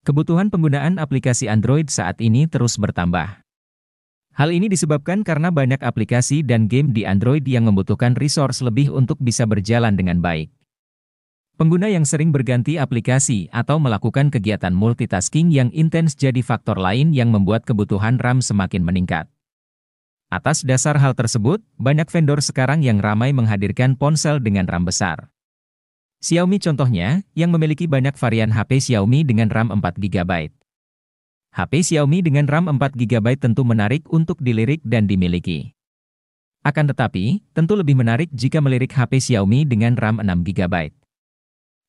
Kebutuhan penggunaan aplikasi Android saat ini terus bertambah. Hal ini disebabkan karena banyak aplikasi dan game di Android yang membutuhkan resource lebih untuk bisa berjalan dengan baik. Pengguna yang sering berganti aplikasi atau melakukan kegiatan multitasking yang intens jadi faktor lain yang membuat kebutuhan RAM semakin meningkat. Atas dasar hal tersebut, banyak vendor sekarang yang ramai menghadirkan ponsel dengan RAM besar. Xiaomi contohnya, yang memiliki banyak varian HP Xiaomi dengan RAM 4GB. HP Xiaomi dengan RAM 4GB tentu menarik untuk dilirik dan dimiliki. Akan tetapi, tentu lebih menarik jika melirik HP Xiaomi dengan RAM 6GB.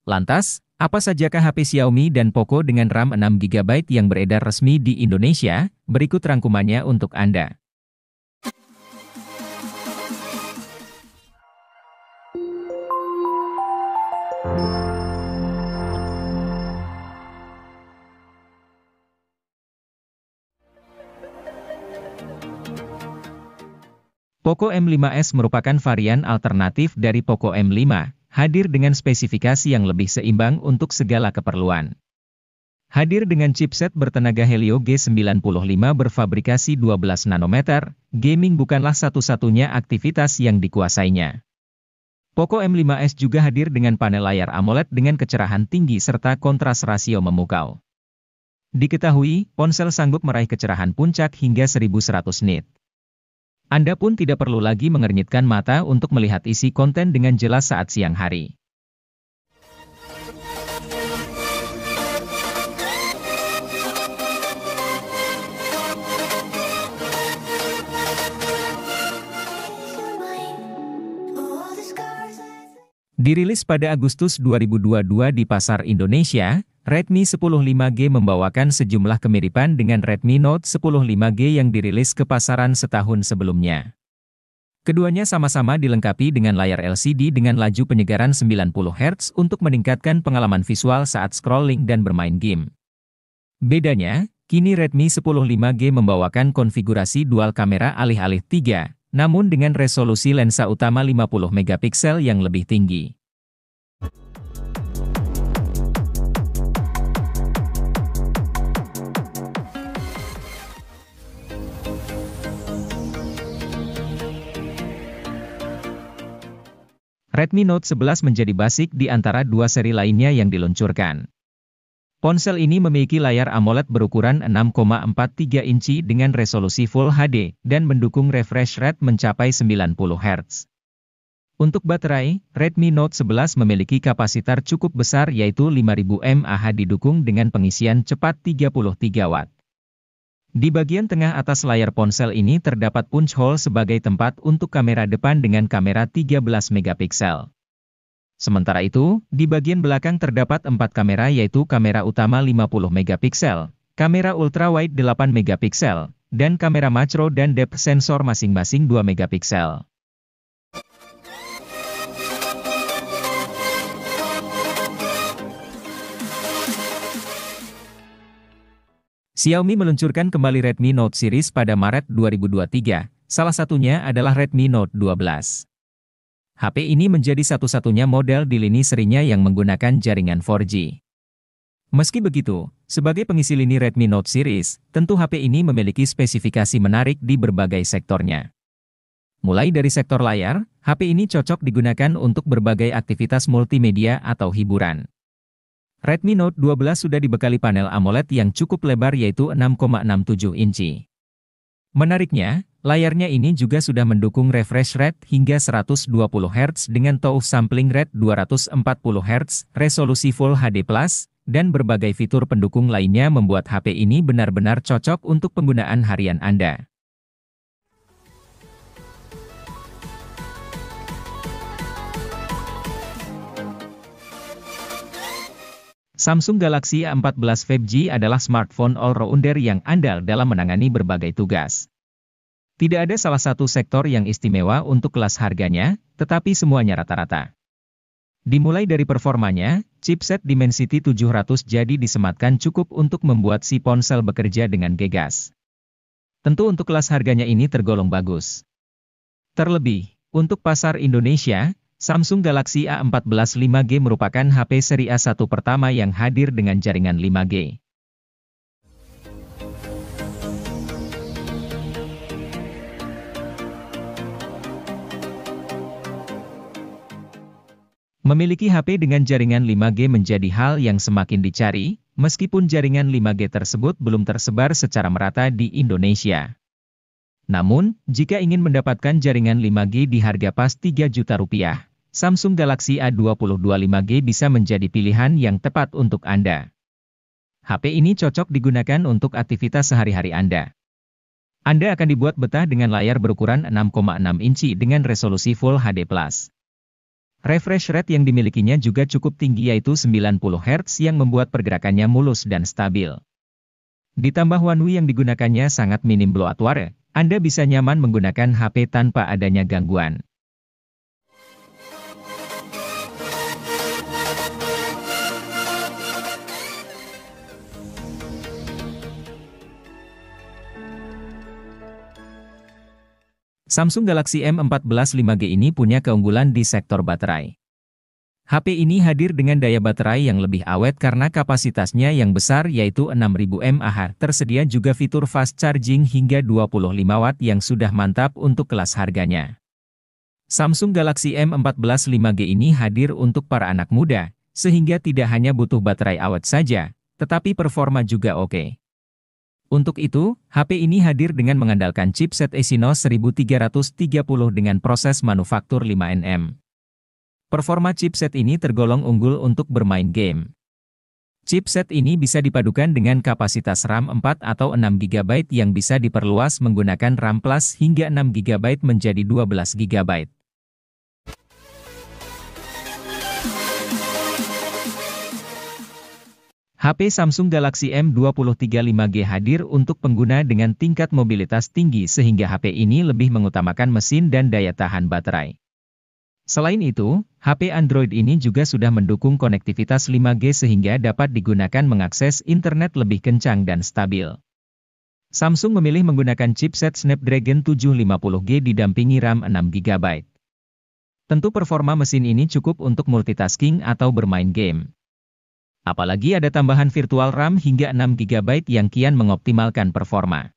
Lantas, apa sajakah HP Xiaomi dan Poco dengan RAM 6GB yang beredar resmi di Indonesia? Berikut rangkumannya untuk Anda. Poco M5s merupakan varian alternatif dari Poco M5, hadir dengan spesifikasi yang lebih seimbang untuk segala keperluan. Hadir dengan chipset bertenaga Helio G95 berfabrikasi 12 nanometer, gaming bukanlah satu-satunya aktivitas yang dikuasainya. Poco M5s juga hadir dengan panel layar AMOLED dengan kecerahan tinggi serta kontras rasio memukau. Diketahui, ponsel sanggup meraih kecerahan puncak hingga 1100 nit. Anda pun tidak perlu lagi mengernyitkan mata untuk melihat isi konten dengan jelas saat siang hari. Dirilis pada Agustus 2022 di pasar Indonesia, Redmi 10 5G membawakan sejumlah kemiripan dengan Redmi Note 10 5G yang dirilis ke pasaran setahun sebelumnya. Keduanya sama-sama dilengkapi dengan layar LCD dengan laju penyegaran 90 Hz untuk meningkatkan pengalaman visual saat scrolling dan bermain game. Bedanya, kini Redmi 10 5G membawakan konfigurasi dual kamera alih-alih 3, namun dengan resolusi lensa utama 50 megapiksel yang lebih tinggi. Redmi Note 11 menjadi basic di antara dua seri lainnya yang diluncurkan. Ponsel ini memiliki layar AMOLED berukuran 6,43 inci dengan resolusi Full HD dan mendukung refresh rate mencapai 90 Hz. Untuk baterai, Redmi Note 11 memiliki kapasitor cukup besar yaitu 5000 mAh didukung dengan pengisian cepat 33 Watt. Di bagian tengah atas layar ponsel ini terdapat punch hole sebagai tempat untuk kamera depan dengan kamera 13 megapiksel. Sementara itu, di bagian belakang terdapat 4 kamera yaitu kamera utama 50 megapiksel, kamera ultrawide 8 megapiksel, dan kamera makro dan depth sensor masing-masing 2 megapiksel. Xiaomi meluncurkan kembali Redmi Note series pada Maret 2023, salah satunya adalah Redmi Note 12. HP ini menjadi satu-satunya model di lini serinya yang menggunakan jaringan 4G. Meski begitu, sebagai pengisi lini Redmi Note series, tentu HP ini memiliki spesifikasi menarik di berbagai sektornya. Mulai dari sektor layar, HP ini cocok digunakan untuk berbagai aktivitas multimedia atau hiburan. Redmi Note 12 sudah dibekali panel AMOLED yang cukup lebar yaitu 6,67 inci. Menariknya, layarnya ini juga sudah mendukung refresh rate hingga 120 Hz dengan touch sampling rate 240 Hz, resolusi Full HD+, dan berbagai fitur pendukung lainnya membuat HP ini benar-benar cocok untuk penggunaan harian Anda. Samsung Galaxy A14 5G adalah smartphone all-rounder yang andal dalam menangani berbagai tugas. Tidak ada salah satu sektor yang istimewa untuk kelas harganya, tetapi semuanya rata-rata. Dimulai dari performanya, chipset Dimensity 700 jadi disematkan cukup untuk membuat si ponsel bekerja dengan gegas. Tentu untuk kelas harganya ini tergolong bagus. Terlebih, untuk pasar Indonesia, Samsung Galaxy A14 5G merupakan HP seri A1 pertama yang hadir dengan jaringan 5G. Memiliki HP dengan jaringan 5G menjadi hal yang semakin dicari, meskipun jaringan 5G tersebut belum tersebar secara merata di Indonesia. Namun, jika ingin mendapatkan jaringan 5G di harga pas Rp3 juta, Samsung Galaxy A22 5G bisa menjadi pilihan yang tepat untuk Anda. HP ini cocok digunakan untuk aktivitas sehari-hari Anda. Anda akan dibuat betah dengan layar berukuran 6,6 inci dengan resolusi Full HD+. Refresh rate yang dimilikinya juga cukup tinggi yaitu 90 Hz yang membuat pergerakannya mulus dan stabil. Ditambah One UI yang digunakannya sangat minim bloatware, Anda bisa nyaman menggunakan HP tanpa adanya gangguan. Samsung Galaxy M14 5G ini punya keunggulan di sektor baterai. HP ini hadir dengan daya baterai yang lebih awet karena kapasitasnya yang besar yaitu 6000 mAh. Tersedia juga fitur fast charging hingga 25 Watt yang sudah mantap untuk kelas harganya. Samsung Galaxy M14 5G ini hadir untuk para anak muda, sehingga tidak hanya butuh baterai awet saja, tetapi performa juga oke. Untuk itu, HP ini hadir dengan mengandalkan chipset Exynos 1330 dengan proses manufaktur 5nm. Performa chipset ini tergolong unggul untuk bermain game. Chipset ini bisa dipadukan dengan kapasitas RAM 4 atau 6GB yang bisa diperluas menggunakan RAM Plus hingga 6GB menjadi 12GB. HP Samsung Galaxy M23 5G hadir untuk pengguna dengan tingkat mobilitas tinggi sehingga HP ini lebih mengutamakan mesin dan daya tahan baterai. Selain itu, HP Android ini juga sudah mendukung konektivitas 5G sehingga dapat digunakan mengakses internet lebih kencang dan stabil. Samsung memilih menggunakan chipset Snapdragon 750G didampingi RAM 6GB. Tentu performa mesin ini cukup untuk multitasking atau bermain game. Apalagi ada tambahan virtual RAM hingga 6GB yang kian mengoptimalkan performa.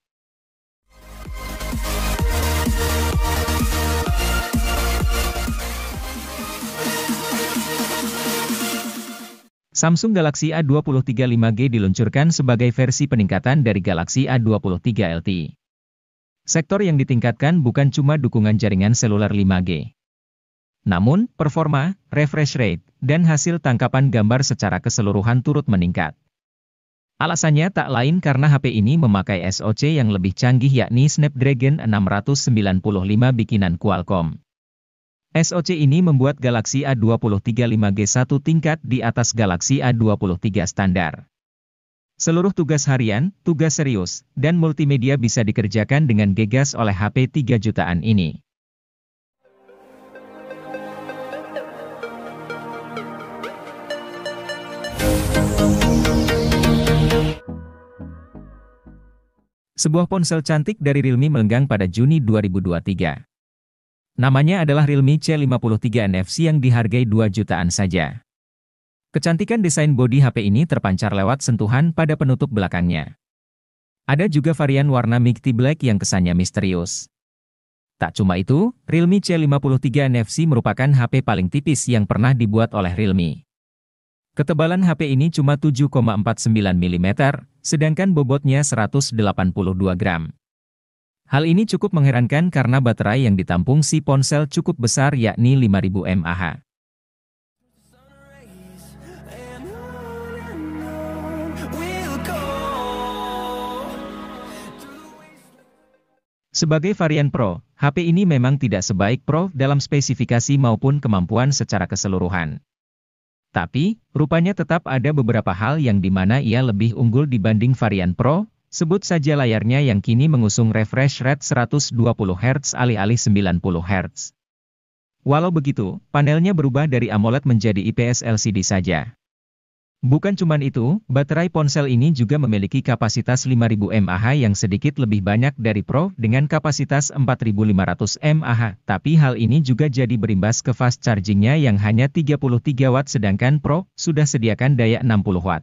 Samsung Galaxy A23 5G diluncurkan sebagai versi peningkatan dari Galaxy A23 LTE. Sektor yang ditingkatkan bukan cuma dukungan jaringan seluler 5G. Namun, performa, refresh rate, dan hasil tangkapan gambar secara keseluruhan turut meningkat. Alasannya tak lain karena HP ini memakai SoC yang lebih canggih yakni Snapdragon 695 bikinan Qualcomm. SoC ini membuat Galaxy A23 5G satu tingkat di atas Galaxy A23 standar. Seluruh tugas harian, tugas serius, dan multimedia bisa dikerjakan dengan gegas oleh HP 3 jutaan ini. Sebuah ponsel cantik dari Realme melenggang pada Juni 2023. Namanya adalah Realme C53 NFC yang dihargai 2 jutaan saja. Kecantikan desain bodi HP ini terpancar lewat sentuhan pada penutup belakangnya. Ada juga varian warna Milky Black yang kesannya misterius. Tak cuma itu, Realme C53 NFC merupakan HP paling tipis yang pernah dibuat oleh Realme. Ketebalan HP ini cuma 7,49 mm, sedangkan bobotnya 182 gram. Hal ini cukup mengherankan karena baterai yang ditampung si ponsel cukup besar yakni 5000 mAh. Sebagai varian Pro, HP ini memang tidak sebaik Pro dalam spesifikasi maupun kemampuan secara keseluruhan. Tapi, rupanya tetap ada beberapa hal yang dimana ia lebih unggul dibanding varian Pro, sebut saja layarnya yang kini mengusung refresh rate 120 Hz alih-alih 90 Hz. Walau begitu, panelnya berubah dari AMOLED menjadi IPS LCD saja. Bukan cuma itu, baterai ponsel ini juga memiliki kapasitas 5000 mAh yang sedikit lebih banyak dari Pro dengan kapasitas 4500 mAh, tapi hal ini juga jadi berimbas ke fast chargingnya yang hanya 33 Watt sedangkan Pro sudah sediakan daya 60 Watt.